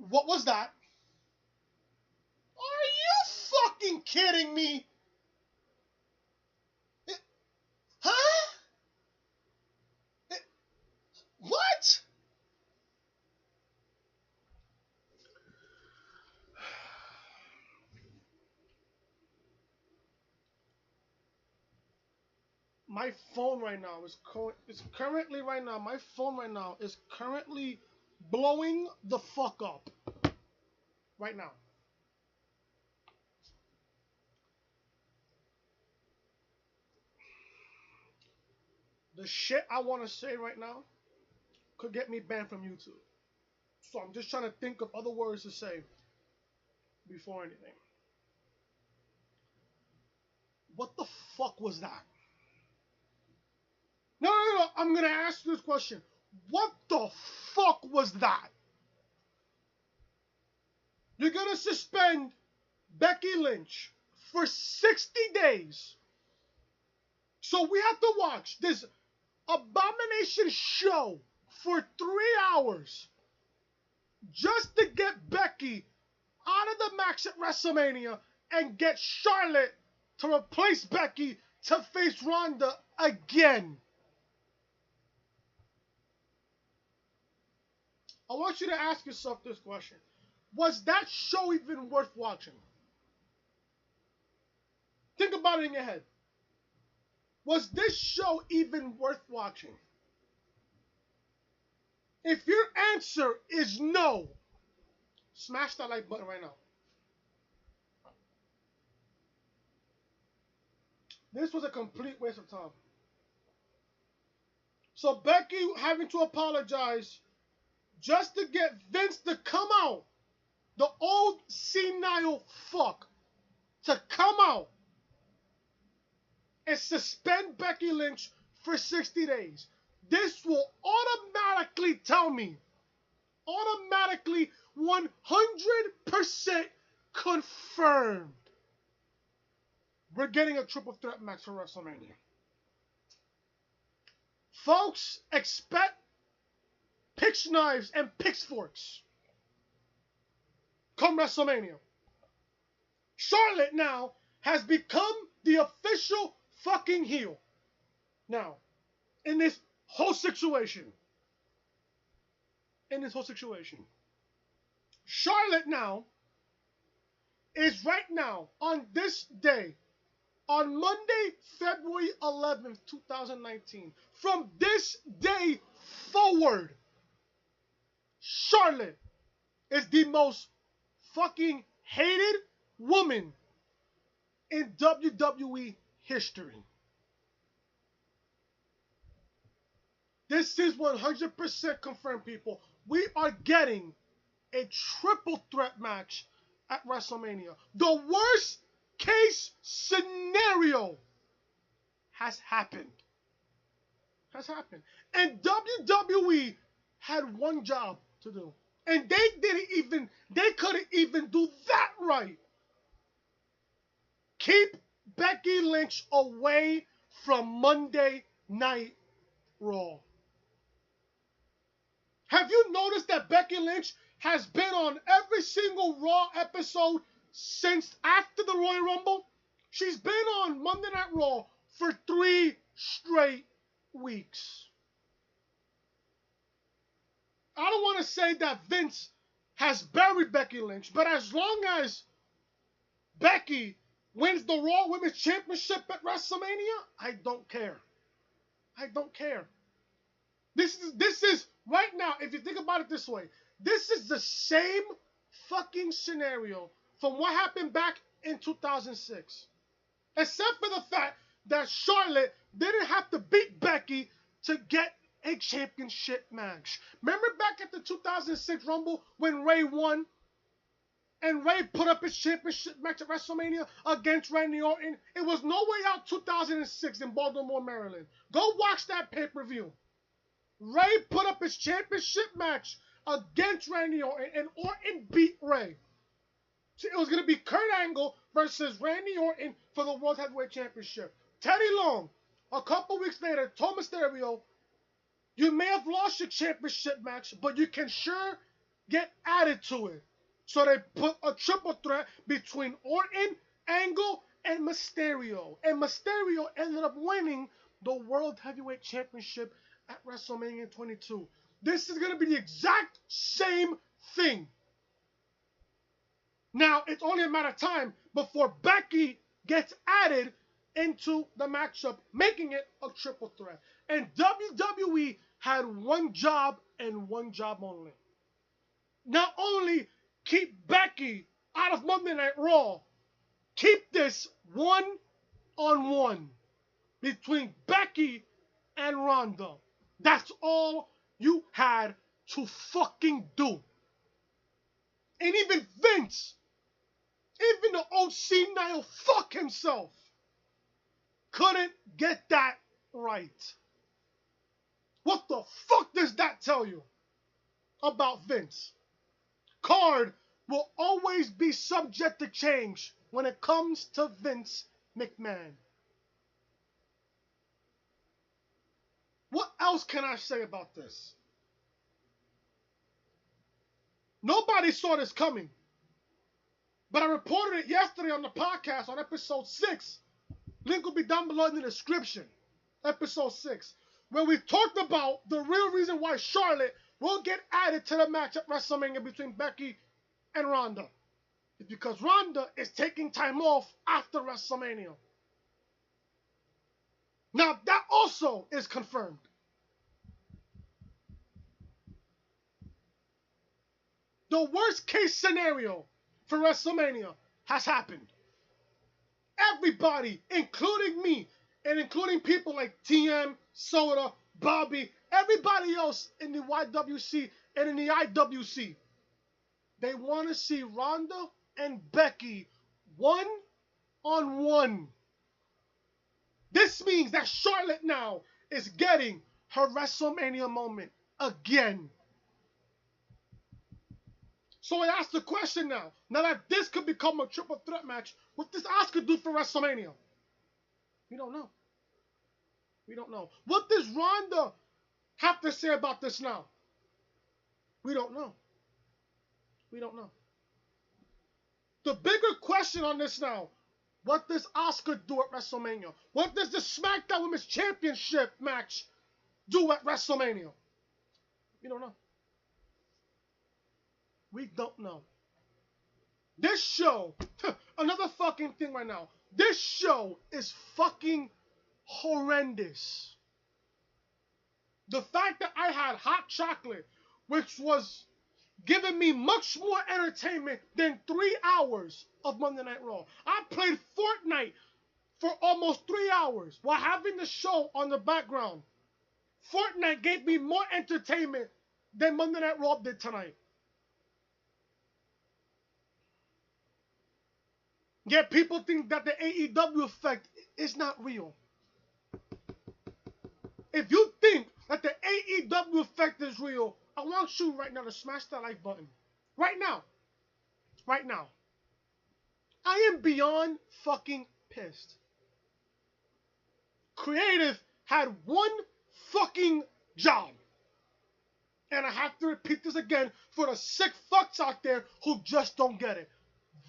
What was that? Are you fucking kidding me? Huh? What? My phone right now is currently right now. My phone right now is currently blowing the fuck up. Right now. The shit I want to say right now could get me banned from YouTube. So I'm just trying to think of other words to say before anything. What the fuck was that? No. I'm going to ask you this question. What the fuck was that? You're going to suspend Becky Lynch for 60 days. So we have to watch this abomination show for 3 hours just to get Becky out of the match at WrestleMania and get Charlotte to replace Becky to face Ronda again. I want you to ask yourself this question. Was that show even worth watching? Think about it in your head. Was this show even worth watching? If your answer is no, smash that like button right now. This was a complete waste of time. So Becky having to apologize just to get Vince to come out, the old senile fuck, to come out and suspend Becky Lynch for 60 days. This will automatically tell me, 100% confirmed, we're getting a triple threat match for WrestleMania. Folks, expect pitch knives and pitchforks come WrestleMania. Charlotte now has become the official fucking heel. Now, in this whole situation. Charlotte now is right now on this day, on Monday, February 11th, 2019. From this day forward, Charlotte is the most fucking hated woman in WWE history. This is 100% confirmed, people. We are getting a triple threat match at WrestleMania. The worst case scenario has happened. And WWE had one job to do. And they couldn't even do that right. Keep Becky Lynch away from Monday Night Raw. Have you noticed that Becky Lynch has been on every single Raw episode since after the Royal Rumble? She's been on Monday Night Raw for 3 straight weeks. I don't want to say that Vince has buried Becky Lynch, but as long as Becky wins the Raw Women's Championship at WrestleMania, I don't care. This is right now, if you think about it this way, this is the same fucking scenario from what happened back in 2006. Except for the fact that Charlotte didn't have to beat Becky to get a championship match. Remember back at the 2006 Rumble when Ray won? And Ray put up his championship match at WrestleMania against Randy Orton. It was No Way Out 2006 in Baltimore, Maryland. Go watch that pay-per-view. Ray put up his championship match against Randy Orton, and Orton beat Ray. So it was going to be Kurt Angle versus Randy Orton for the World Heavyweight Championship. Teddy Long, a couple weeks later, told Mysterio, you may have lost your championship match, but you can sure get added to it. So they put a triple threat between Orton, Angle, and Mysterio. And Mysterio ended up winning the World Heavyweight Championship at WrestleMania 22. This is going to be the exact same thing. Now, it's only a matter of time before Becky gets added into the matchup, making it a triple threat. And WWE had one job and one job only. Not only keep Becky out of Monday Night Raw, keep this one-on-one between Becky and Ronda. That's all you had to fucking do. And even Vince, even the old senile fuck himself, couldn't get that right. What the fuck does that tell you about Vince? Card will always be subject to change when it comes to Vince McMahon. What else can I say about this? Nobody saw this coming. But I reported it yesterday on the podcast on episode 6. Link will be down below in the description. Episode 6. Where we talked about the real reason why Charlotte will get added to the match at WrestleMania between Becky and Ronda. It's because Ronda is taking time off after WrestleMania. Now that also is confirmed. The worst case scenario for WrestleMania has happened. Everybody, including me, and including people like TM, Soda, Bobby, everybody else in the YWC and in the IWC, they want to see Ronda and Becky one-on-one. This means that Charlotte now is getting her WrestleMania moment again. So I ask the question now that this could become a triple threat match, what does Asuka do for WrestleMania? We don't know. We don't know. What does Ronda have to say about this now? We don't know. We don't know. The bigger question on this now, what does Asuka do at WrestleMania? What does the SmackDown Women's Championship match do at WrestleMania? We don't know. We don't know. This show, another fucking thing right now. This show is fucking horrendous. The fact that I had hot chocolate, which was giving me much more entertainment than 3 hours of Monday Night Raw. I played Fortnite for almost 3 hours while having the show on the background. Fortnite gave me more entertainment than Monday Night Raw did tonight. Yet people think that the AEW effect is not real. If you think that the AEW effect is real, I want you right now to smash that like button. Right now. Right now. I am beyond fucking pissed. Creative had one fucking job. And I have to repeat this again for the sick fucks out there who just don't get it.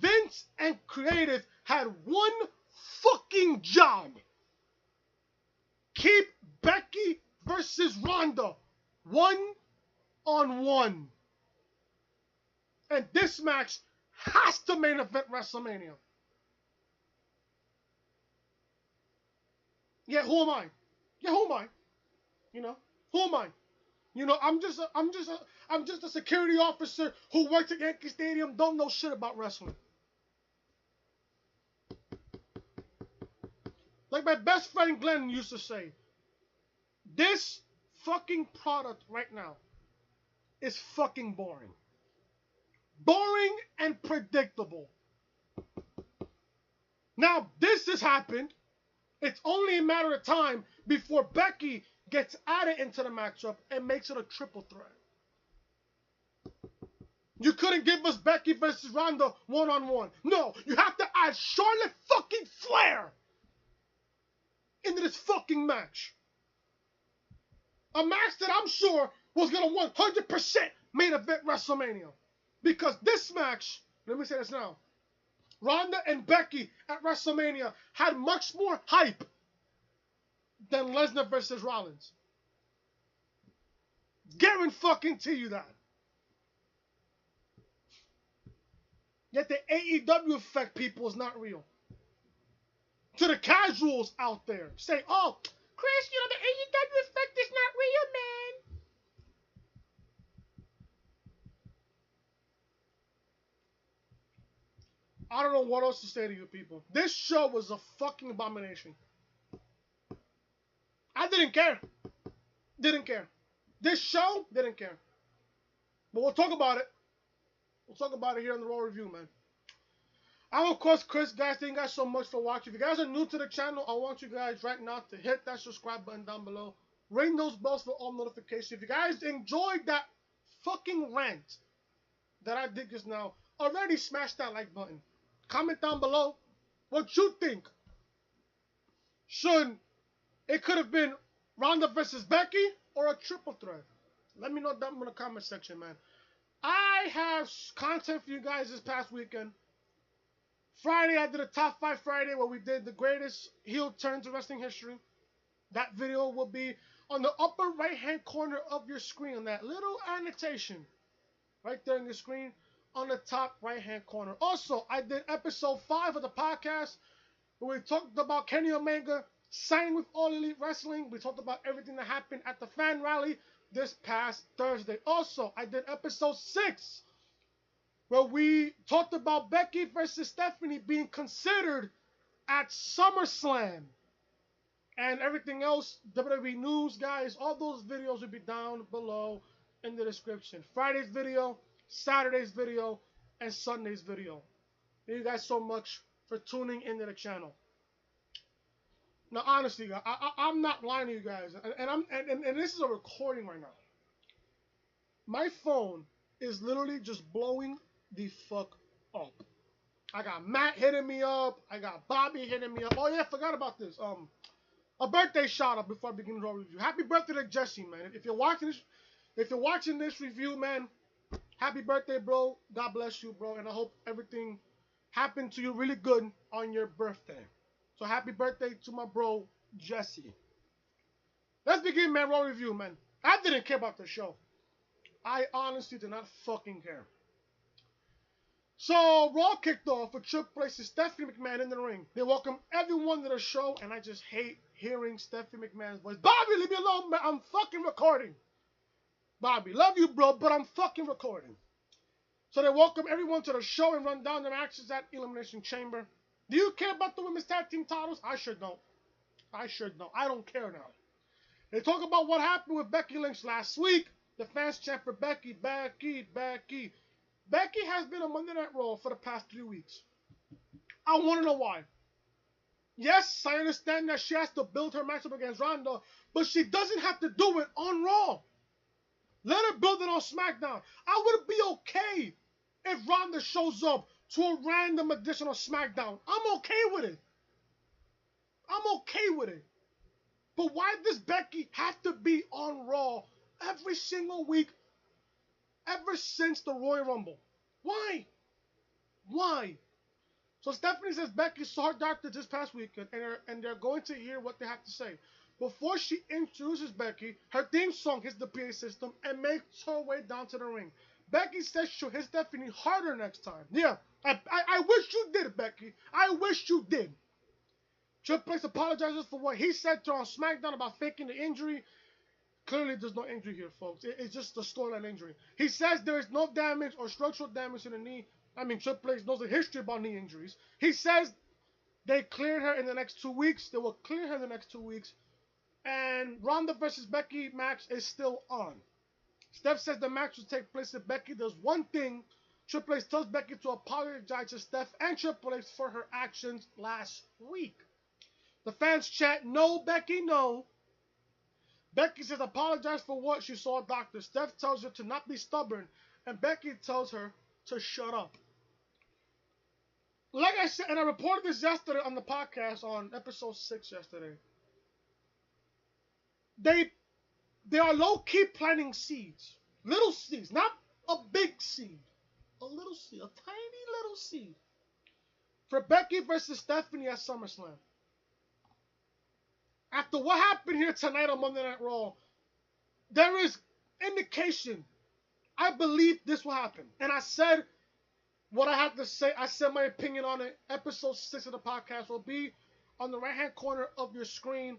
Vince and Creative had one fucking job. Keep Becky versus Ronda one-on-one. And this match has to main event WrestleMania. Yeah, who am I? Yeah, who am I? You know, who am I? You know, I'm just a security officer who works at Yankee Stadium, don't know shit about wrestling. Like my best friend Glenn used to say, this fucking product right now is fucking boring. Boring and predictable. Now, this has happened. It's only a matter of time before Becky gets added into the matchup and makes it a triple threat. You couldn't give us Becky versus Ronda one-on-one. No, you have to add Charlotte fucking Flair into this fucking match. A match that I'm sure was going to 100% main event WrestleMania. Because this match, let me say this now, Ronda and Becky at WrestleMania had much more hype than Lesnar versus Rollins. Guarantee you that. Yet the AEW effect, people, is not real. To the casuals out there, say, oh, Chris, the AEW effect is not real, man. I don't know what else to say to you people. This show was a fucking abomination. I didn't care. Didn't care. This show, didn't care. But we'll talk about it. We'll talk about it here on the Raw Review, man. I'm, of course, Chris. Guys, thank you guys so much for watching. If you guys are new to the channel, I want you guys right now to hit that subscribe button down below. Ring those bells for all notifications. If you guys enjoyed that fucking rant that I did just now, already smash that like button. Comment down below what you think. It could have been Ronda versus Becky or a triple threat. Let me know down in the comment section, man. I have content for you guys this past weekend. Friday, I did a top 5 Friday where we did the greatest heel turns in wrestling history. That video will be on the upper right-hand corner of your screen, on that little annotation right there on your screen on the top right-hand corner. Also, I did episode 5 of the podcast where we talked about Kenny Omega signing with All Elite Wrestling. We talked about everything that happened at the fan rally this past Thursday. Also, I did episode 6 where we talked about Becky versus Stephanie being considered at SummerSlam. And everything else, WWE news, guys, all those videos will be down below in the description. Friday's video, Saturday's video, and Sunday's video. Thank you guys so much for tuning into the channel. Now, honestly, guys, I'm not lying to you guys, and this is a recording right now. My phone is literally just blowing the fuck up. I got Matt hitting me up. I got Bobby hitting me up. Oh yeah, I forgot about this. A birthday shout out before I begin the review. Happy birthday to Jesse, man. If you're watching this review, man, happy birthday, bro. God bless you, bro, and I hope everything happened to you really good on your birthday. So happy birthday to my bro, Jesse. Let's begin, man, Raw Review, man. I didn't care about the show. I honestly did not fucking care. So, Raw kicked off with Triple H and Stephanie McMahon in the ring. They welcome everyone to the show, and I just hate hearing Stephanie McMahon's voice. Bobby, leave me alone, man. I'm fucking recording. Bobby, love you, bro, but I'm fucking recording. So they welcome everyone to the show and run down the matches at Elimination Chamber. Do you care about the women's tag team titles? I sure don't. I sure don't. I don't care now. They talk about what happened with Becky Lynch last week. The fans chant for Becky, Becky, Becky. Becky has been on Monday Night Raw for the past 3 weeks. I want to know why. Yes, I understand that she has to build her matchup against Ronda, but she doesn't have to do it on Raw. Let her build it on SmackDown. I would be okay if Ronda shows up to a random edition of SmackDown. I'm okay with it. I'm okay with it. But why does Becky have to be on Raw every single week ever since the Royal Rumble? Why? Why? So Stephanie says Becky saw her doctor this past weekend, and they're going to hear what they have to say. Before she introduces Becky, her theme song hits the PA system and makes her way down to the ring. Becky says she'll hit Stephanie harder next time. Yeah, I wish you did, Becky. I wish you did. Triple H apologizes for what he said to her on SmackDown about faking the injury. Clearly, there's no injury here, folks. It's just a storyline injury. He says there is no damage or structural damage to the knee. I mean, Triple H knows the history about knee injuries. He says they cleared her in the next 2 weeks. They will clear her in the next 2 weeks. And Ronda versus Becky match is still on. Steph says the match will take place if Becky does one thing. Triple H tells Becky to apologize to Steph and Triple H for her actions last week. The fans chant, "No, Becky, no." Becky says apologize for what she saw a doctor. Steph tells her to not be stubborn, and Becky tells her to shut up. Like I said, and I reported this yesterday on the podcast on episode 6 yesterday. They they are low-key planting seeds. Little seeds, not a big seed. A little seed, a tiny little seed. For Becky versus Stephanie at SummerSlam. After what happened here tonight on Monday Night Raw, there is indication. I believe this will happen. And I said what I had to say. I said my opinion on it. Episode 6 of the podcast will be on the right-hand corner of your screen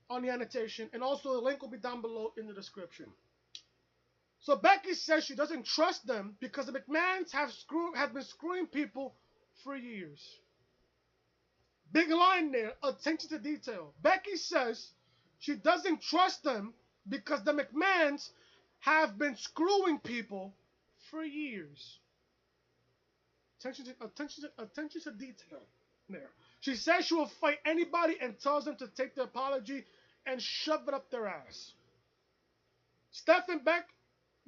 on the annotation. And also the link will be down below in the description. So Becky says she doesn't trust them because the McMahons have been screwing people for years. Big line there, attention to detail. Becky says she doesn't trust them because the McMahons have been screwing people for years. Attention to detail there. She says she will fight anybody and tells them to take the apology and shove it up their ass. Steph and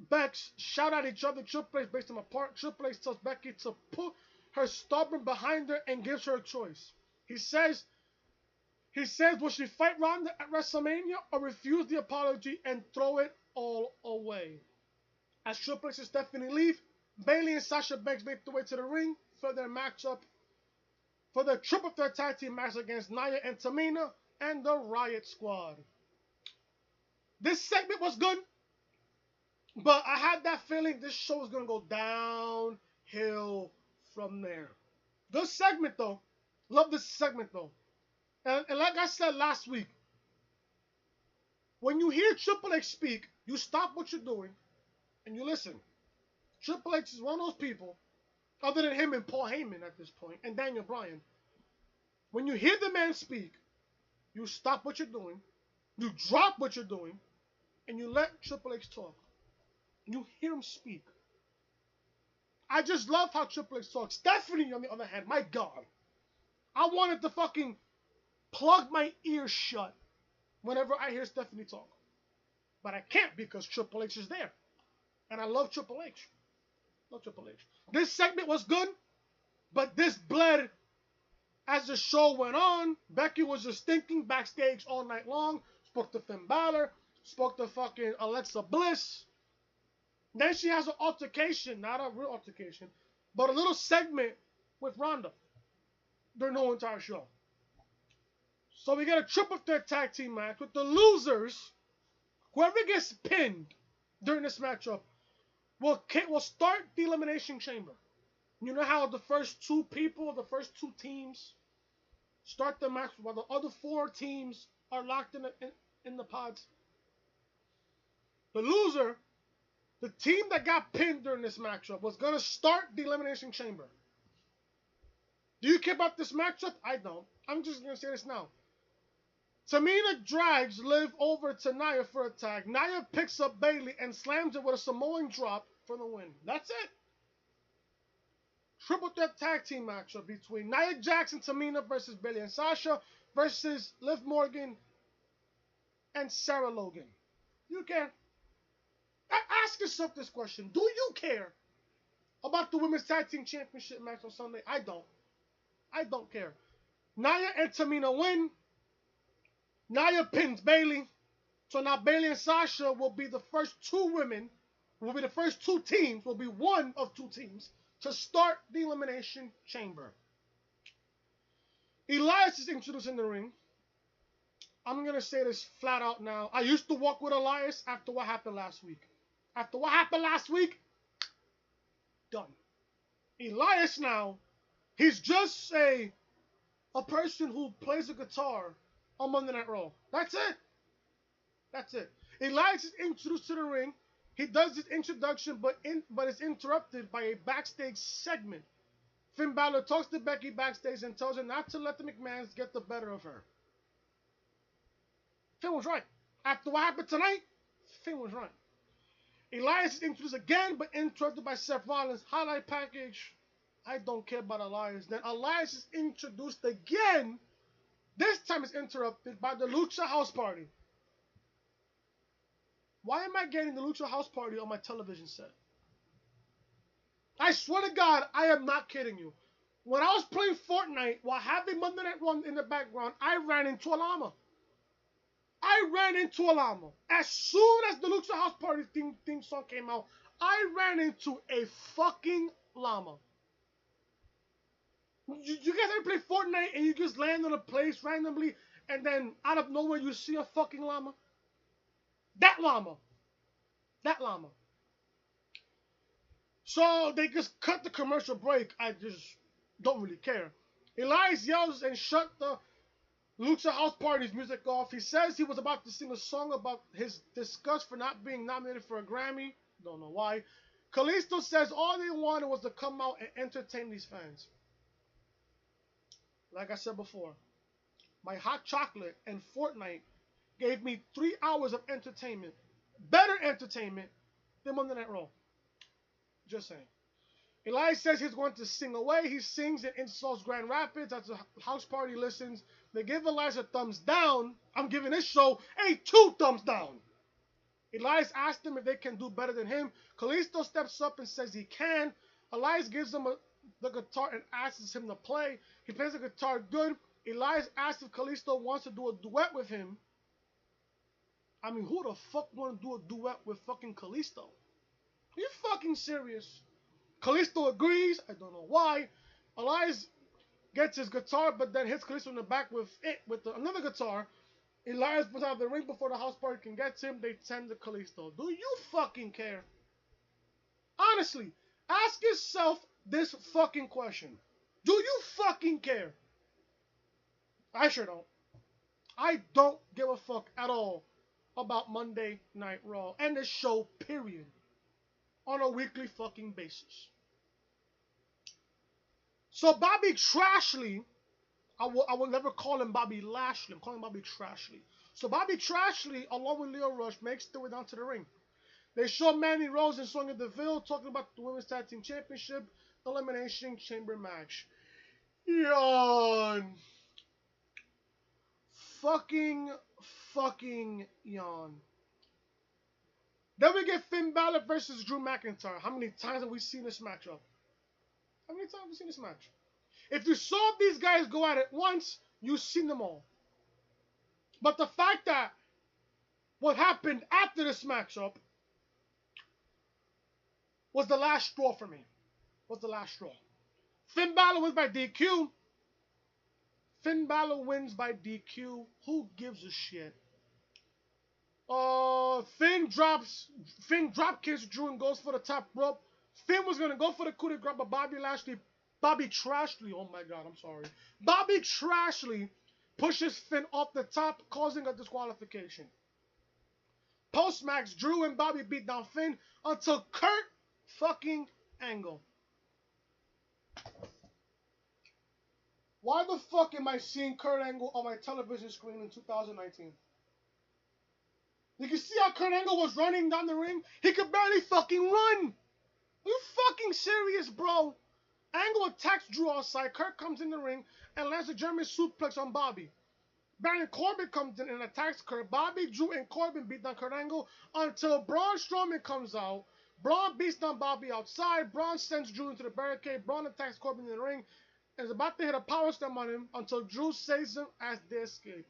Bex shout at each other. Triple H breaks them apart. Triple H tells Becky to put her stubborn behind her and gives her a choice. He says, will she fight Ronda at WrestleMania or refuse the apology and throw it all away? As Triple H and Stephanie leave, Bayley and Sasha Banks make their way to the ring for their matchup, for their triple threat tag team match against Nia and Tamina and the Riot Squad. This segment was good, but I had that feeling this show was going to go downhill from there. Good segment, though. Love this segment, though. And like I said last week, when you hear Triple H speak, you stop what you're doing and you listen. Triple H is one of those people, other than him and Paul Heyman at this point, and Daniel Bryan. When you hear the man speak, you stop what you're doing, you drop what you're doing, and you let Triple H talk. You hear him speak. I just love how Triple H talks. Stephanie, on the other hand, my God. I wanted to fucking plug my ears shut whenever I hear Stephanie talk. But I can't because Triple H is there. And I love Triple H. This segment was good, but this bled as the show went on. Becky was just thinking backstage all night long. Spoke to Finn Balor. Spoke to fucking Alexa Bliss. Then she has an altercation, not a real altercation, but a little segment with Ronda during the whole entire show. So we get a triple threat tag team match with the losers. Whoever gets pinned during this matchup will start the Elimination Chamber. You know how the first two teams start the match while the other 4 teams are locked in the pods? The loser, the team that got pinned during this matchup, was going to start the Elimination Chamber. Do you care about this matchup? I don't. I'm just going to say this now. Tamina drags Liv over to Nia for a tag. Nia picks up Bayley and slams it with a Samoan drop for the win. That's it. Triple threat tag team matchup between Nia Jax and Tamina versus Bayley and Sasha versus Liv Morgan and Sarah Logan. You care? Ask yourself this question. Do you care about the Women's Tag Team Championship match on Sunday? I don't. I don't care. Nia and Tamina win. Nia pins Bayley. So now Bayley and Sasha will be the first 2 women, will be the first 2 teams, will be one of 2 teams to start the Elimination Chamber. Elias is introduced in the ring. I'm going to say this flat out now. I used to walk with Elias after what happened last week. After what happened last week, done. Elias now, he's just a person who plays a guitar on Monday Night Raw. That's it. That's it. Elias is introduced to the ring. He does his introduction, but it's interrupted by a backstage segment. Finn Balor talks to Becky backstage and tells her not to let the McMahons get the better of her. Finn was right. After what happened tonight, Finn was right. Elias is introduced again, but interrupted by Seth Rollins' highlight package. I don't care about Elias. Then Elias is introduced again. This time it's interrupted by the Lucha House Party. Why am I getting the Lucha House Party on my television set? I swear to God, I am not kidding you. When I was playing Fortnite while having Monday Night Run in the background, I ran into a llama. I ran into a llama. As soon as the Lucha House Party theme song came out, I ran into a fucking llama. You guys ever play Fortnite and you just land on a place randomly and then out of nowhere you see a fucking llama? That llama. That llama. So they just cut the commercial break. I just don't really care. Elias yells and shut the Lucha House Party's music off. He says he was about to sing a song about his disgust for not being nominated for a Grammy. Don't know why. Kalisto says all they wanted was to come out and entertain these fans. Like I said before, my hot chocolate and Fortnite gave me 3 hours of entertainment. Better entertainment than Monday Night Raw. Just saying. Elias says he's going to sing away. He sings and installs Grand Rapids as the house party listens. They give Elias a thumbs down. I'm giving this show a 2 thumbs down. Elias asks them if they can do better than him. Kalisto steps up and says he can. Elias gives him the guitar and asks him to play. He plays the guitar good. Elias asks if Kalisto wants to do a duet with him. I mean, who the fuck want to do a duet with fucking Kalisto? Are you fucking serious? Kalisto agrees. I don't know why. Elias gets his guitar, but then hits Kalisto in the back with another guitar. Elias puts out the ring before the house party can get to him. They send to Kalisto. Do you fucking care? Honestly, ask yourself this fucking question. Do you fucking care? I sure don't. I don't give a fuck at all about Monday Night Raw and the show, period. On a weekly fucking basis. So Bobby Trashley, I will never call him Bobby Lashley. I'm calling him Bobby Trashley. So Bobby Trashley, along with Leo Rush, makes their way down to the ring. They show Mandy Rose and Sonya Deville talking about the Women's Tag Team Championship Elimination Chamber match. Yawn. Fucking yawn. Then we get Finn Balor versus Drew McIntyre. How many times have we seen this matchup? How many times have we seen this match? If you saw these guys go at it once, you've seen them all. But the fact that what happened after this matchup was the last straw for me. Was the last straw. Finn Balor wins by DQ. Finn Balor wins by DQ. Who gives a shit? Finn drop kicks Drew and goes for the top rope. Finn was gonna go for the coup de grace, but Bobby Trashley, oh my god, I'm sorry. Bobby Trashley pushes Finn off the top, causing a disqualification. Post-match, Drew and Bobby beat down Finn until Kurt fucking Angle. Why the fuck am I seeing Kurt Angle on my television screen in 2019? You can see how Kurt Angle was running down the ring. He could barely fucking run. Are you fucking serious, bro? Angle attacks Drew outside. Kurt comes in the ring and lands a German suplex on Bobby. Baron Corbin comes in and attacks Kurt. Bobby, Drew, and Corbin beat down Kurt Angle until Braun Strowman comes out. Braun beats down Bobby outside. Braun sends Drew into the barricade. Braun attacks Corbin in the ring and is about to hit a power slam on him until Drew saves him as they escape.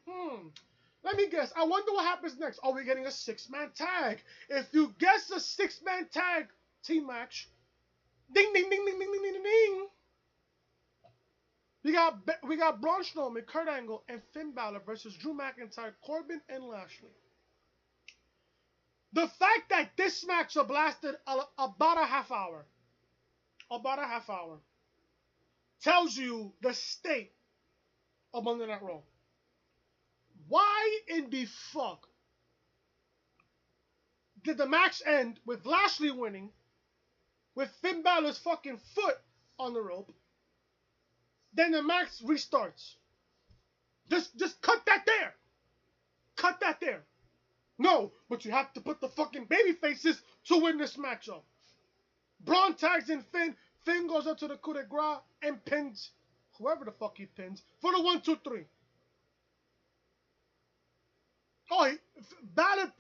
Let me guess. I wonder what happens next. Are we getting a 6-man tag? If you guess a 6-man tag team match, ding, ding, ding, ding, ding, ding, ding, ding, ding. We got Braun Strowman, Kurt Angle, and Finn Balor versus Drew McIntyre, Corbin, and Lashley. The fact that this matchup lasted about a half hour, tells you the state of Monday Night Raw. Why in the fuck did the match end with Lashley winning, with Finn Balor's fucking foot on the rope? Then the match restarts. Just cut that there. Cut that there. No, but you have to put the fucking baby faces to win this matchup. Braun tags in Finn. Finn goes up to the coup de grace and pins whoever the fuck he pins for the 1, 2, 3. Oh, Balor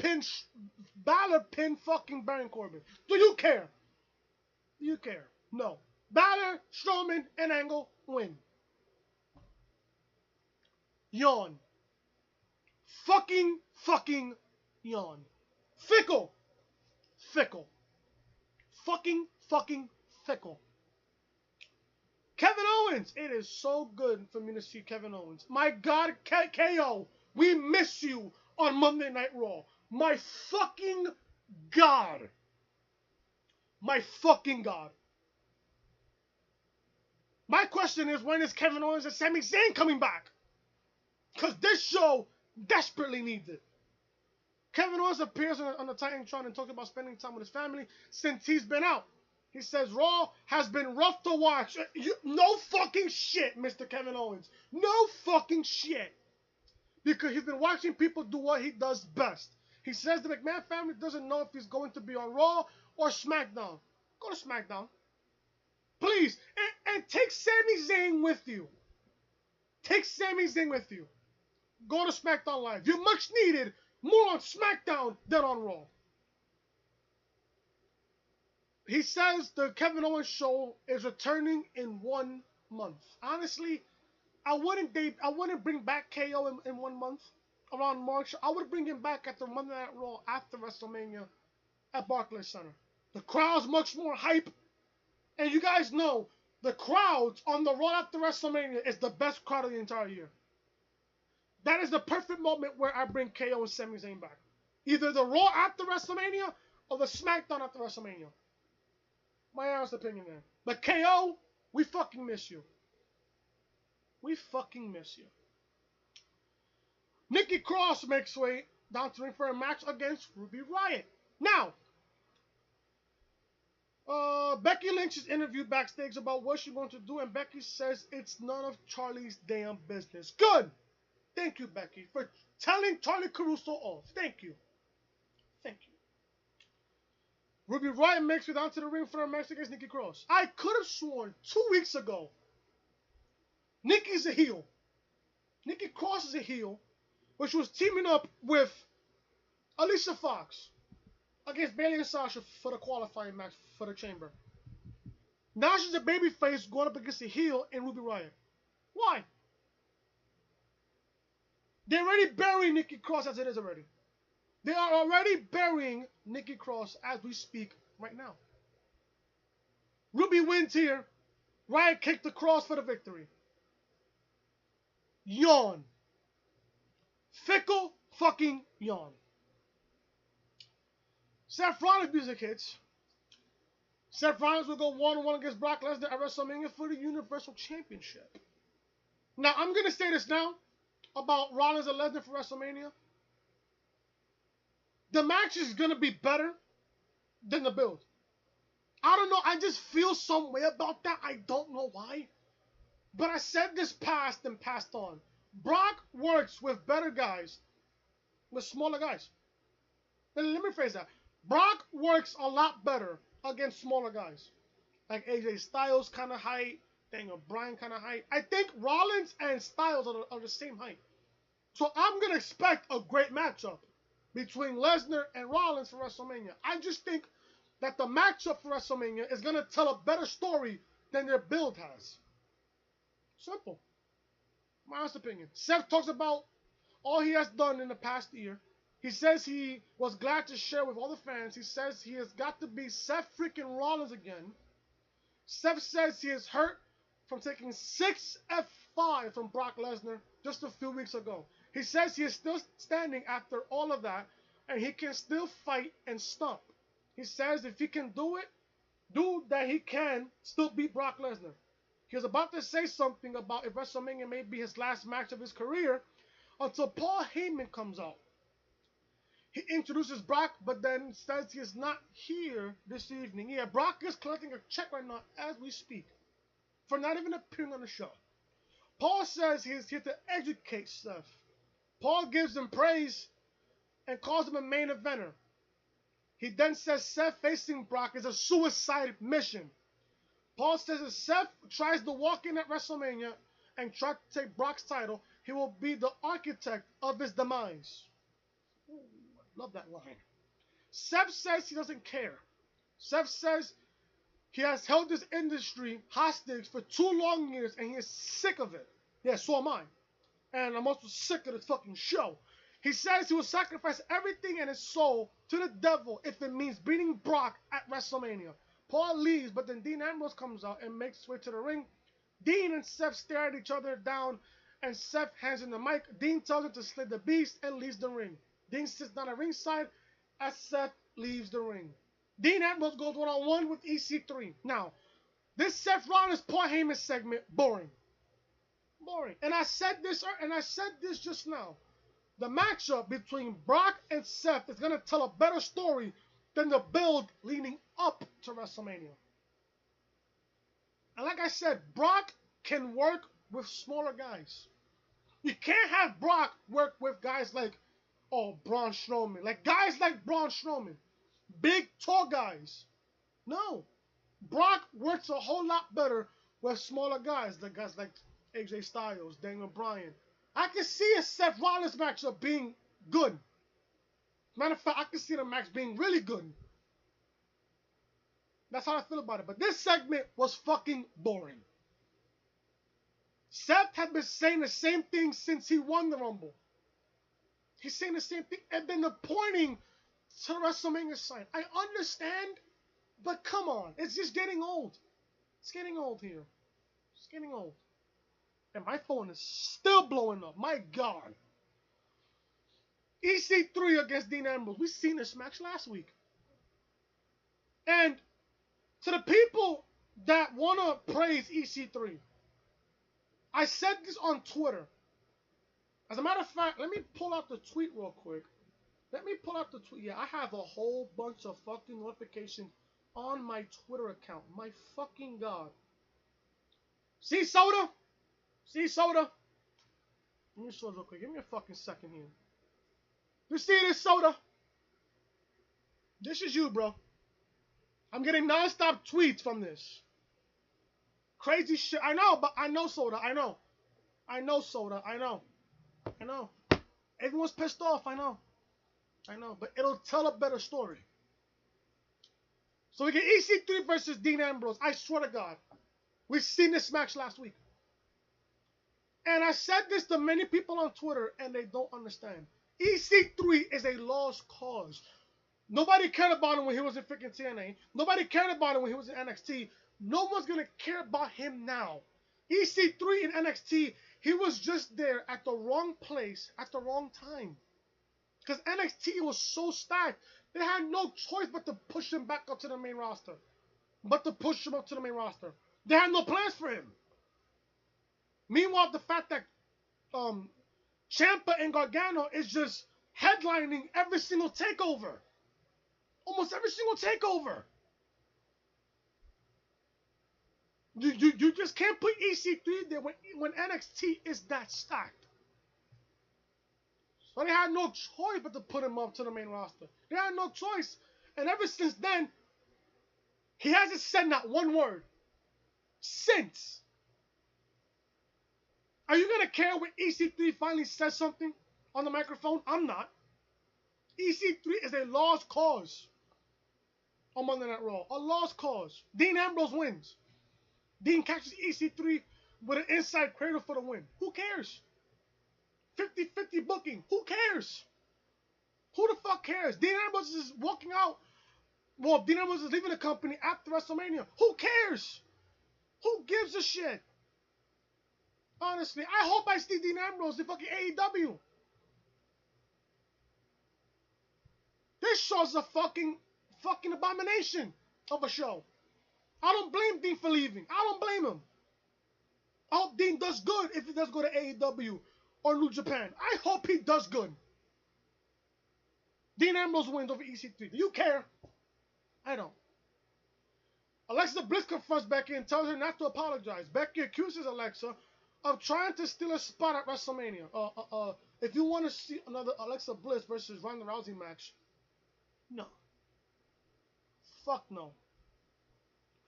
pinned fucking Baron Corbin. Do you care? Do you care? No. Balor, Strowman, and Angle win. Yawn. Fucking fucking yawn. Fickle. Fickle. Fucking fickle. Kevin Owens. It is so good for me to see Kevin Owens. My God, KO. We miss you on Monday Night Raw. My fucking God. My fucking God. My question is, when is Kevin Owens and Sami Zayn coming back? Because this show desperately needs it. Kevin Owens appears on the Titantron and talks about spending time with his family since he's been out. He says Raw has been rough to watch. No fucking shit, Mr. Kevin Owens. No fucking shit. Because he's been watching people do what he does best. He says the McMahon family doesn't know if he's going to be on Raw or SmackDown. Go to SmackDown. Please. And take Sami Zayn with you. Take Sami Zayn with you. Go to SmackDown Live. You're much needed more on SmackDown than on Raw. He says the Kevin Owens show is returning in 1 month. Honestly, I wouldn't bring back KO in 1 month around March. I would bring him back at the Monday Night Raw after WrestleMania at Barclays Center. The crowd's much more hype, and you guys know the crowds on the Raw after WrestleMania is the best crowd of the entire year. That is the perfect moment where I bring KO and Sami Zayn back. Either the Raw after WrestleMania or the SmackDown after WrestleMania. My honest opinion there. But KO, we fucking miss you. We fucking miss you. Nikki Cross makes way down to ring for a match against Ruby Riott. Now, Becky Lynch is interviewed backstage about what she's going to do, and Becky says it's none of Charlie's damn business. Good! Thank you, Becky, for telling Charlie Caruso off. Thank you. Thank you. Ruby Riott makes it down to the ring for a match against Nikki Cross. I could have sworn 2 weeks ago Nikki's a heel. Nikki Cross is a heel, but she was teaming up with Alicia Fox against Bayley and Sasha for the qualifying match for the Chamber. Now she's a babyface going up against a heel in Ruby Riott. Why? They're already burying Nikki Cross as it is already. They are already burying Nikki Cross as we speak right now. Ruby wins here. Riott kicked the Cross for the victory. Yawn. Fickle fucking yawn. Seth Rollins music hits. Seth Rollins will go 1-on-1 against Brock Lesnar at WrestleMania for the Universal Championship. Now, I'm going to say this now about Rollins and Lesnar for WrestleMania. The match is going to be better than the build. I don't know. I just feel some way about that. I don't know why. But I said this past and passed on. Brock works with better guys, with smaller guys. Let me phrase that. Brock works a lot better against smaller guys. Like AJ Styles kind of height, Daniel Bryan kind of height. I think Rollins and Styles are the same height. So I'm going to expect a great matchup between Lesnar and Rollins for WrestleMania. I just think that the matchup for WrestleMania is going to tell a better story than their build has. Simple. My honest opinion. Seth talks about all he has done in the past year. He says he was glad to share with all the fans. He says he has got to be Seth freaking Rollins again. Seth says he is hurt from taking 6 F5 from Brock Lesnar just a few weeks ago. He says he is still standing after all of that, and he can still fight and stomp. He says if he can do it, that he can still beat Brock Lesnar. He was about to say something about if WrestleMania may be his last match of his career until Paul Heyman comes out. He introduces Brock, but then says he is not here this evening. Yeah, Brock is collecting a check right now as we speak for not even appearing on the show. Paul says he is here to educate Seth. Paul gives him praise and calls him a main eventer. He then says Seth facing Brock is a suicide mission. Paul says if Seth tries to walk in at WrestleMania and try to take Brock's title, he will be the architect of his demise. Ooh, I love that line. Seth says he doesn't care. Seth says he has held this industry hostage for 2 long years and he is sick of it. Yeah, so am I. And I'm also sick of this fucking show. He says he will sacrifice everything in his soul to the devil if it means beating Brock at WrestleMania. Paul leaves, but then Dean Ambrose comes out and makes his way to the ring. Dean and Seth stare at each other down, and Seth hands him the mic. Dean tells him to slay the beast and leaves the ring. Dean sits down at ringside as Seth leaves the ring. Dean Ambrose goes one-on-one with EC3. Now, this Seth Rollins Paul Heyman segment, boring. Boring. And I said this just now. The matchup between Brock and Seth is going to tell a better story than the build leading up to WrestleMania. And like I said, Brock can work with smaller guys. You can't have Brock work with guys like, Braun Strowman. Like guys like Braun Strowman. Big, tall guys. No. Brock works a whole lot better with smaller guys. Like guys like AJ Styles, Daniel Bryan. I can see a Seth Rollins matchup being good. Matter of fact, I can see the match being really good. That's how I feel about it. But this segment was fucking boring. Seth had been saying the same thing since he won the Rumble. He's saying the same thing and then pointing to the WrestleMania sign. I understand, but come on. It's just getting old. It's getting old here. It's getting old. And my phone is still blowing up. My God. EC3 against Dean Ambrose. We seen this match last week. And to the people that want to praise EC3, I said this on Twitter. As a matter of fact, let me pull out the tweet real quick. Let me pull out the tweet. Yeah, I have a whole bunch of fucking notifications on my Twitter account. My fucking God. See, Soda? See, Soda? Let me show this real quick. Give me a fucking second here. You see this, Soda? This is you, bro. I'm getting non-stop tweets from this. Crazy shit. I know, but I know, Soda. I know. I know, Soda. I know. I know. Everyone's pissed off. I know. I know. But it'll tell a better story. So we get EC3 versus Dean Ambrose. I swear to God. We've seen this match last week. And I said this to many people on Twitter, and they don't understand. EC3 is a lost cause. Nobody cared about him when he was in freaking TNA. Nobody cared about him when he was in NXT. No one's going to care about him now. EC3 in NXT, he was just there at the wrong place at the wrong time. Because NXT was so stacked. They had no choice but to push him back up to the main roster. They had no plans for him. Meanwhile, the fact that Ciampa and Gargano is just headlining every single takeover. Almost every single takeover. You just can't put EC3 there when NXT is that stacked. So they had no choice but to put him up to the main roster. They had no choice. And ever since then, he hasn't said not one word. Since. Are you going to care when EC3 finally says something on the microphone? I'm not. EC3 is a lost cause on Monday Night Raw. A lost cause. Dean Ambrose wins. Dean catches EC3 with an inside cradle for the win. Who cares? 50-50 booking. Who cares? Who the fuck cares? Dean Ambrose is walking out. Well, Dean Ambrose is leaving the company after WrestleMania. Who cares? Who gives a shit? Honestly, I hope I see Dean Ambrose in fucking AEW. This show's a fucking abomination of a show. I don't blame Dean for leaving. I don't blame him. I hope Dean does good if he does go to AEW or New Japan. I hope he does good. Dean Ambrose wins over EC3. Do you care? I don't. Alexa Bliss confronts Becky and tells her not to apologize. Becky accuses Alexa of trying to steal a spot at WrestleMania. If you want to see another Alexa Bliss versus Ronda Rousey match, no. Fuck no.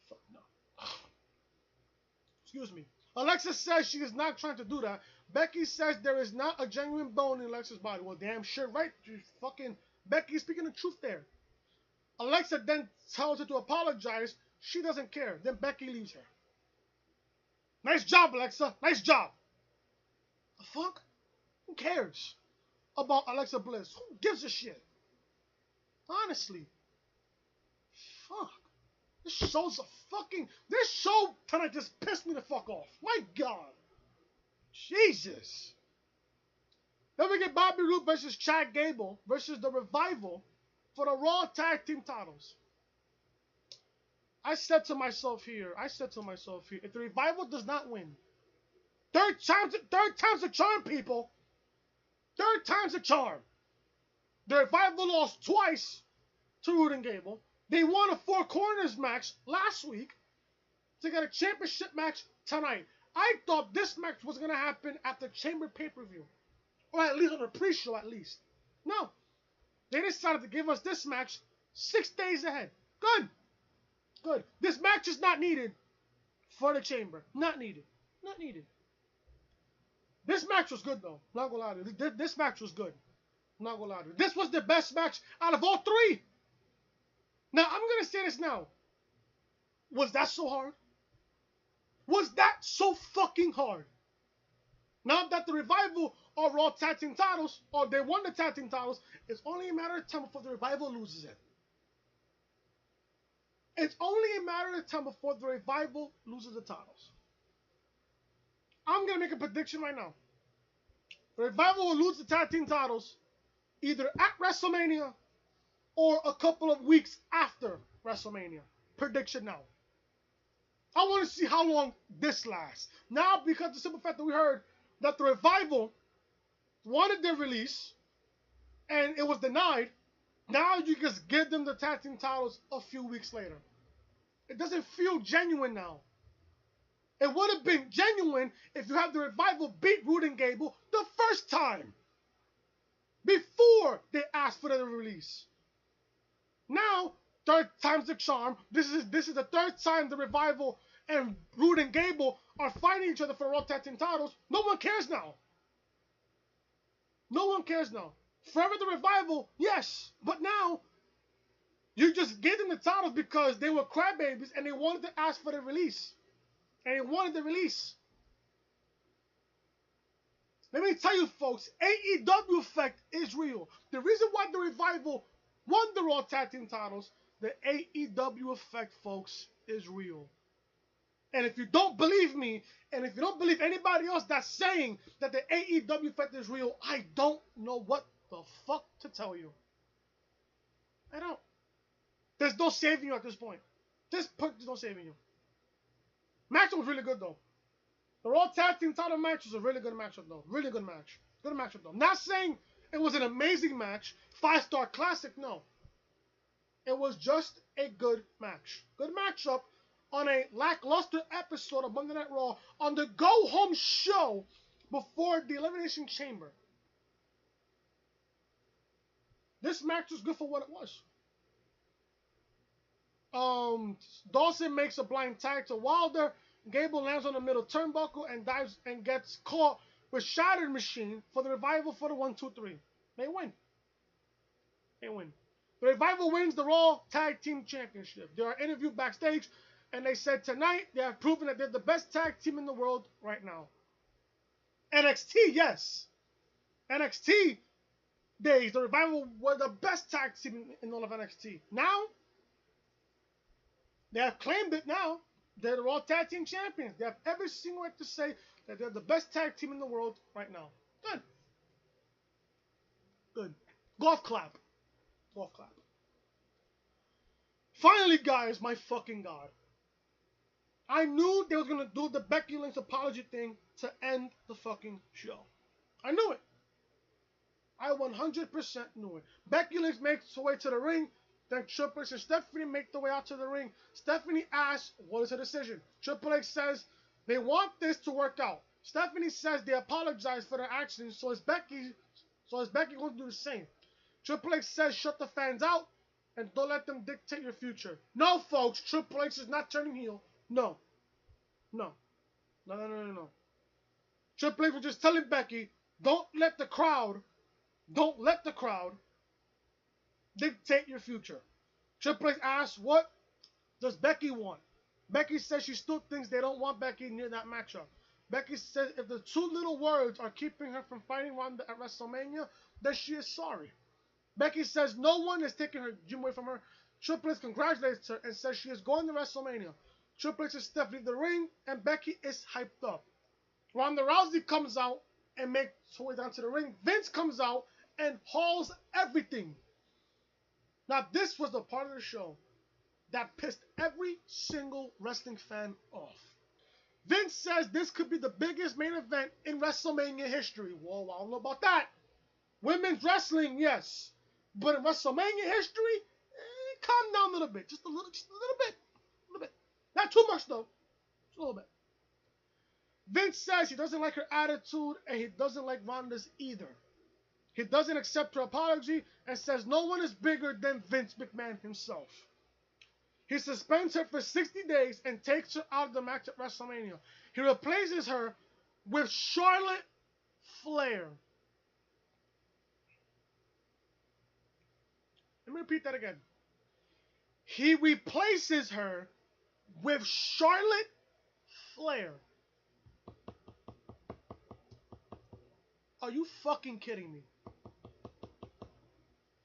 Fuck no. Excuse me. Alexa says she is not trying to do that. Becky says there is not a genuine bone in Alexa's body. Well, damn sure, right? Fucking Becky speaking the truth there. Alexa then tells her to apologize. She doesn't care. Then Becky leaves her. Nice job, Alexa. Nice job. The fuck? Who cares? about Alexa Bliss. Who gives a shit? Honestly. Fuck. This show tonight just pissed me the fuck off. My God. Jesus. Then we get Bobby Roode versus Chad Gable versus The Revival for the Raw Tag Team titles. I said to myself here, if the Revival does not win, third time's a charm, people. Third time's a charm. The Revival lost twice to Roode and Gable. They won a Four Corners match last week to get a championship match tonight. I thought this match was going to happen at the Chamber pay-per-view. Or at least on the pre-show, at least. No. They decided to give us this match 6 days ahead. Good. Good. This match is not needed for the Chamber. Not needed. Not needed. This match was good, though. Not gonna lie to you. This match was good. Not gonna lie to you. This was the best match out of all three. Now, I'm gonna say this now. Was that so hard? Was that so fucking hard? Now that the Revival are Raw Tag Team titles, or they won the Tag Team titles, it's only a matter of time before the Revival loses it. It's only a matter of time before the Revival loses the titles. I'm going to make a prediction right now. The Revival will lose the Tag Team titles either at WrestleMania or a couple of weeks after WrestleMania. Prediction now. I want to see how long this lasts. Now, because of the simple fact that we heard that the Revival wanted their release and it was denied, now you just give them the Tag Team titles a few weeks later. It doesn't feel genuine now. It would have been genuine if you have the Revival beat Roode and Gable the first time, before they asked for the release. Now, third time's the charm. This is the third time the Revival and Roode and Gable are fighting each other for the Raw Tag Team titles. No one cares now. No one cares now. Forever the Revival, yes, but now you just gave them the titles because they were crybabies and they wanted to ask for the release. And they wanted the release. Let me tell you, folks, AEW effect is real. The reason why the Revival won the Raw Tag Team titles, the AEW effect, folks, is real. And if you don't believe me, and if you don't believe anybody else that's saying that the AEW effect is real, I don't know what the fuck to tell you. I don't. There's no saving you at this point. This point, there's no saving you. Match was really good, though. The Raw Tag Team title match was a really good matchup, though. Really good match. Good matchup, though. Not saying it was an amazing match, 5-star classic, no. It was just a good match. Good matchup on a lackluster episode of Monday Night Raw on the go-home show before the Elimination Chamber. This match was good for what it was. Dawson makes a blind tag to Wilder. Gable lands on the middle turnbuckle and dives and gets caught with Shattered Machine for the Revival for the 1-2-3. They win. They win. The Revival wins the Raw Tag Team Championship. They are interviewed backstage and they said tonight they have proven that they're the best tag team in the world right now. NXT, yes. NXT days, the Revival were the best tag team in all of NXT. Now, they have claimed it now. They're the Raw Tag Team Champions. They have every single right to say that they're the best tag team in the world right now. Good. Good. Golf clap. Golf clap. Finally, guys, my fucking God. I knew they were going to do the Becky Lynch apology thing to end the fucking show. I knew it. I 100% knew it. Becky Lynch makes her way to the ring. Then Triple H and Stephanie make their way out to the ring. Stephanie asks, what is her decision? Triple H says, they want this to work out. Stephanie says they apologize for their actions, so is Becky going to do the same? Triple H says, shut the fans out and don't let them dictate your future. No, folks, Triple H is not turning heel. No. No. No. Triple H was just telling Becky, don't let the crowd dictate your future. Triple H asks, what does Becky want? Becky says she still thinks they don't want Becky near that matchup. Becky said if the two little words are keeping her from fighting Ronda at WrestleMania, then she is sorry. Becky says no one is taking her gym away from her. Triple H congratulates her and says she is going to WrestleMania. Triple H and Steph leave the ring, and Becky is hyped up. Ronda Rousey comes out and makes her way down to the ring. Vince comes out and hauls everything. Now, this was the part of the show that pissed every single wrestling fan off. Vince says this could be the biggest main event in WrestleMania history. Whoa, I don't know about that. Women's wrestling, yes. But in WrestleMania history, calm down a little bit. Just a little bit. Not too much, though. Just a little bit. Vince says he doesn't like her attitude, and he doesn't like Ronda's either. He doesn't accept her apology and says no one is bigger than Vince McMahon himself. He suspends her for 60 days and takes her out of the match at WrestleMania. He replaces her with Charlotte Flair. Let me repeat that again. He replaces her with Charlotte Flair. Are you fucking kidding me?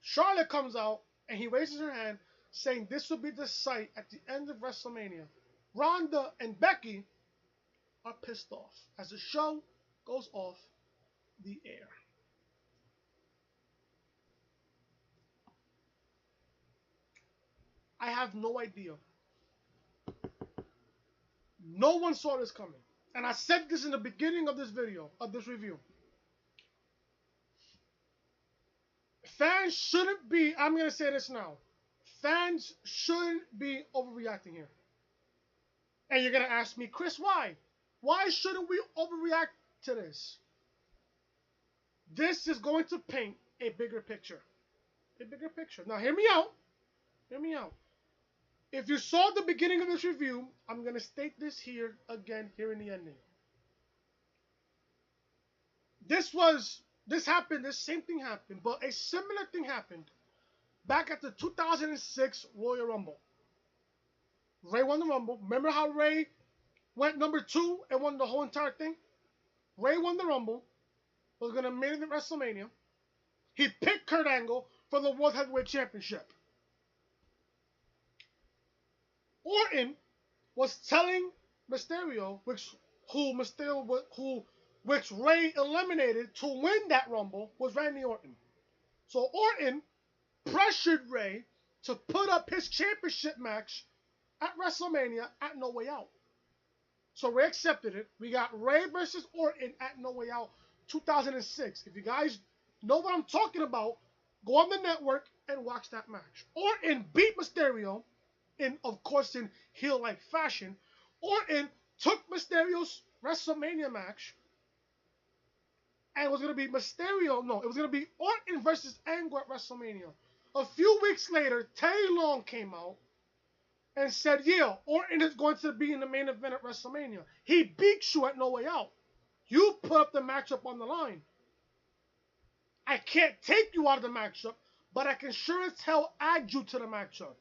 Charlotte comes out and he raises her hand saying this will be the sight at the end of WrestleMania. Ronda and Becky are pissed off as the show goes off the air. I have no idea. No one saw this coming. And I said this in the beginning of this video, of this review. Fans shouldn't be, I'm going to say this now. Fans shouldn't be overreacting here. And you're going to ask me, Chris, why? Why shouldn't we overreact to this? This is going to paint a bigger picture. A bigger picture. Now, hear me out. Hear me out. If you saw the beginning of this review, I'm going to state this here again, here in the ending. This happened, this same thing happened, but a similar thing happened back at the 2006 Royal Rumble. Ray won the Rumble. Remember how Ray went number 2 and won the whole entire thing? Ray won the Rumble, was going to main event WrestleMania. He picked Kurt Angle for the World Heavyweight Championship. Orton was telling Mysterio, which Ray eliminated to win that Rumble, was Randy Orton. So Orton pressured Ray to put up his championship match at WrestleMania at No Way Out. So Ray accepted it. We got Ray versus Orton at No Way Out 2006. If you guys know what I'm talking about, go on the network and watch that match. Orton beat Mysterio, of course in heel-like fashion. Orton took Mysterio's WrestleMania match, and it was going to be it was going to be Orton versus Angle at WrestleMania. A few weeks later, Teddy Long came out and said, yeah, Orton is going to be in the main event at WrestleMania. He beat you at No Way Out. You put up the matchup on the line. I can't take you out of the matchup, but I can sure as hell add you to the matchup.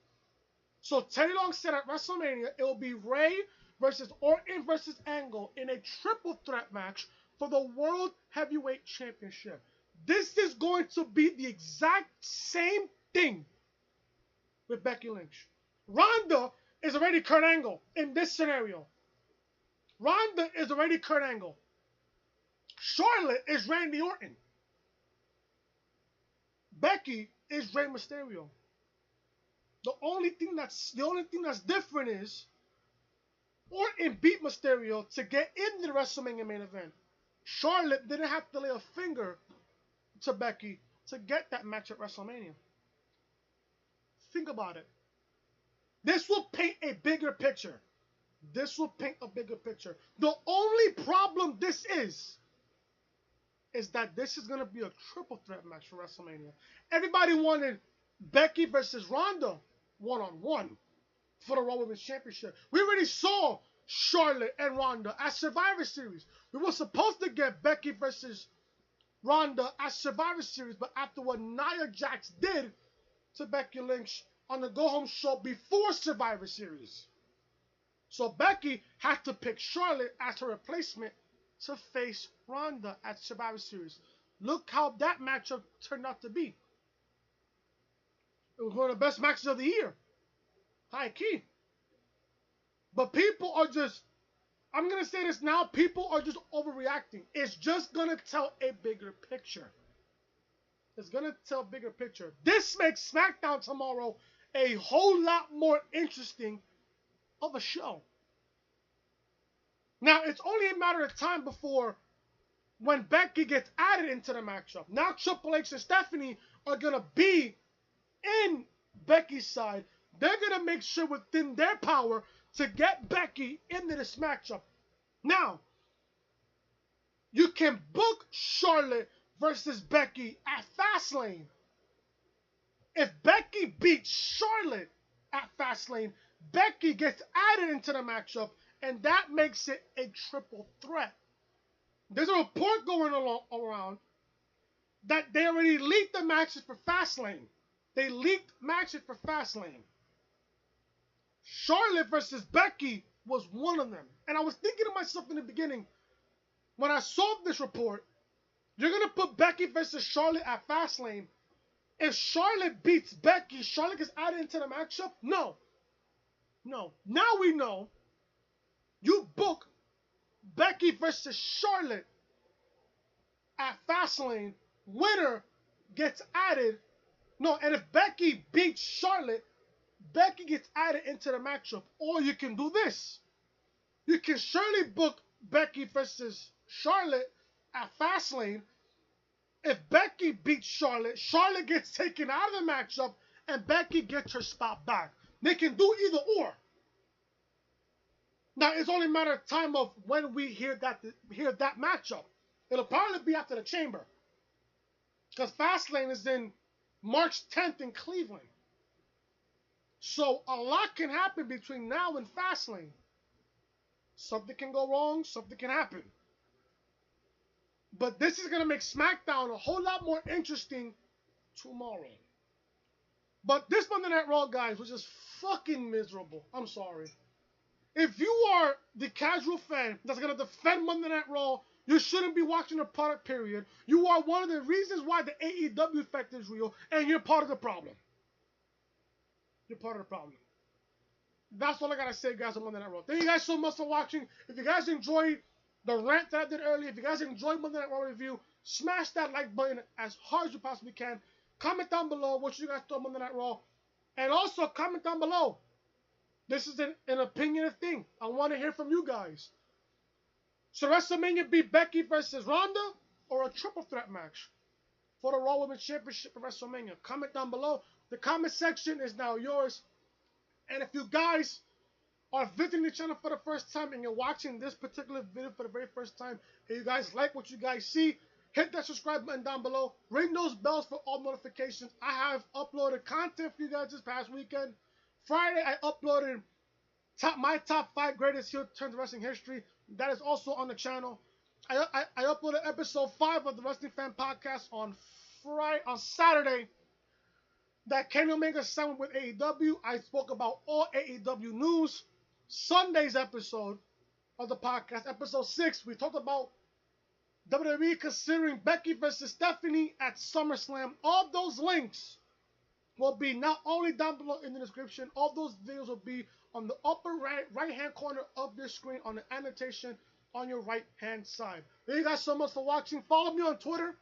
So Teddy Long said at WrestleMania, it will be Ray versus Orton versus Angle in a triple threat match for the World Heavyweight Championship. This is going to be the exact same thing with Becky Lynch. Ronda is already Kurt Angle in this scenario. Ronda is already Kurt Angle. Charlotte is Randy Orton. Becky is Rey Mysterio. The only thing that's different is Orton beat Mysterio to get into the WrestleMania main event. Charlotte didn't have to lay a finger to Becky to get that match at WrestleMania. Think about it. This will paint a bigger picture. This will paint a bigger picture. The only problem this is that this is going to be a triple threat match for WrestleMania. Everybody wanted Becky versus Ronda one-on-one for the Raw Women's Championship. We already saw Charlotte and Ronda at Survivor Series. We were supposed to get Becky versus Ronda at Survivor Series, but after what Nia Jax did to Becky Lynch on the Go Home show before Survivor Series. So Becky had to pick Charlotte as her replacement to face Ronda at Survivor Series. Look how that matchup turned out to be. It was one of the best matches of the year. High key. But people are just, I'm going to say this now, people are just overreacting. It's just going to tell a bigger picture. It's going to tell a bigger picture. This makes SmackDown tomorrow a whole lot more interesting of a show. Now, it's only a matter of time before when Becky gets added into the matchup. Now, Triple H and Stephanie are going to be in Becky's side. They're going to make sure within their power to get Becky into this matchup. Now, you can book Charlotte versus Becky at Fastlane. If Becky beats Charlotte at Fastlane, Becky gets added into the matchup, and that makes it a triple threat. There's a report going around that they already leaked the matches for Fastlane. They leaked matches for Fastlane. Charlotte versus Becky was one of them. And I was thinking to myself in the beginning, when I saw this report, you're going to put Becky versus Charlotte at Fastlane. If Charlotte beats Becky, Charlotte gets added into the matchup? No. No. Now we know you book Becky versus Charlotte at Fastlane. Winner gets added. No, and if Becky beats Charlotte, Becky gets added into the matchup. Or you can do this. You can surely book Becky versus Charlotte at Fastlane. If Becky beats Charlotte, Charlotte gets taken out of the matchup and Becky gets her spot back. They can do either or. Now, it's only a matter of time of when we hear that matchup. It'll probably be after the Chamber. Because Fastlane is in March 10th in Cleveland. So a lot can happen between now and Fastlane. Something can go wrong, something can happen. But this is going to make SmackDown a whole lot more interesting tomorrow. But this Monday Night Raw, guys, was just fucking miserable. I'm sorry. If you are the casual fan that's going to defend Monday Night Raw, you shouldn't be watching the product, period. You are one of the reasons why the AEW effect is real, and you're part of the problem. You're part of the problem. That's all I got to say, guys, on Monday Night Raw. Thank you guys so much for watching. If you guys enjoyed the rant that I did earlier, if you guys enjoyed Monday Night Raw review, smash that like button as hard as you possibly can. Comment down below what you guys thought of Monday Night Raw. And also comment down below. This is an opinionative thing. I want to hear from you guys. Should WrestleMania be Becky versus Ronda or a triple threat match for the Raw Women's Championship at WrestleMania? Comment down below. The comment section is now yours. And if you guys are visiting the channel for the first time and you're watching this particular video for the very first time and you guys like what you guys see, hit that subscribe button down below. Ring those bells for all notifications. I have uploaded content for you guys this past weekend. Friday, I uploaded my top 5 greatest heel turns in wrestling history. That is also on the channel. I uploaded episode 5 of the Wrestling Fan Podcast on Saturday. That Kenny Omega signed with AEW. I spoke about all AEW news. Sunday's episode of the podcast, episode 6, we talked about WWE considering Becky versus Stephanie at SummerSlam. All those links will be not only down below in the description, all those videos will be on the upper right hand corner of your screen on the annotation on your right hand side. Thank you guys so much for watching. Follow me on Twitter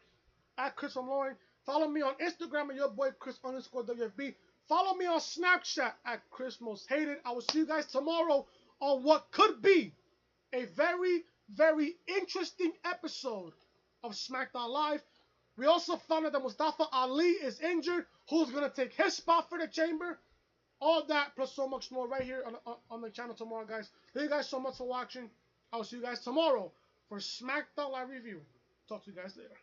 at Chris from Loring. Follow me on Instagram at your boy Chris_WFB. Follow me on Snapchat at Chris Most Hated. I will see you guys tomorrow on what could be a very, very interesting episode of SmackDown Live. We also found out that Mustafa Ali is injured. Who's going to take his spot for the Chamber? All that plus so much more right here on the channel tomorrow, guys. Thank you guys so much for watching. I will see you guys tomorrow for SmackDown Live Review. Talk to you guys later.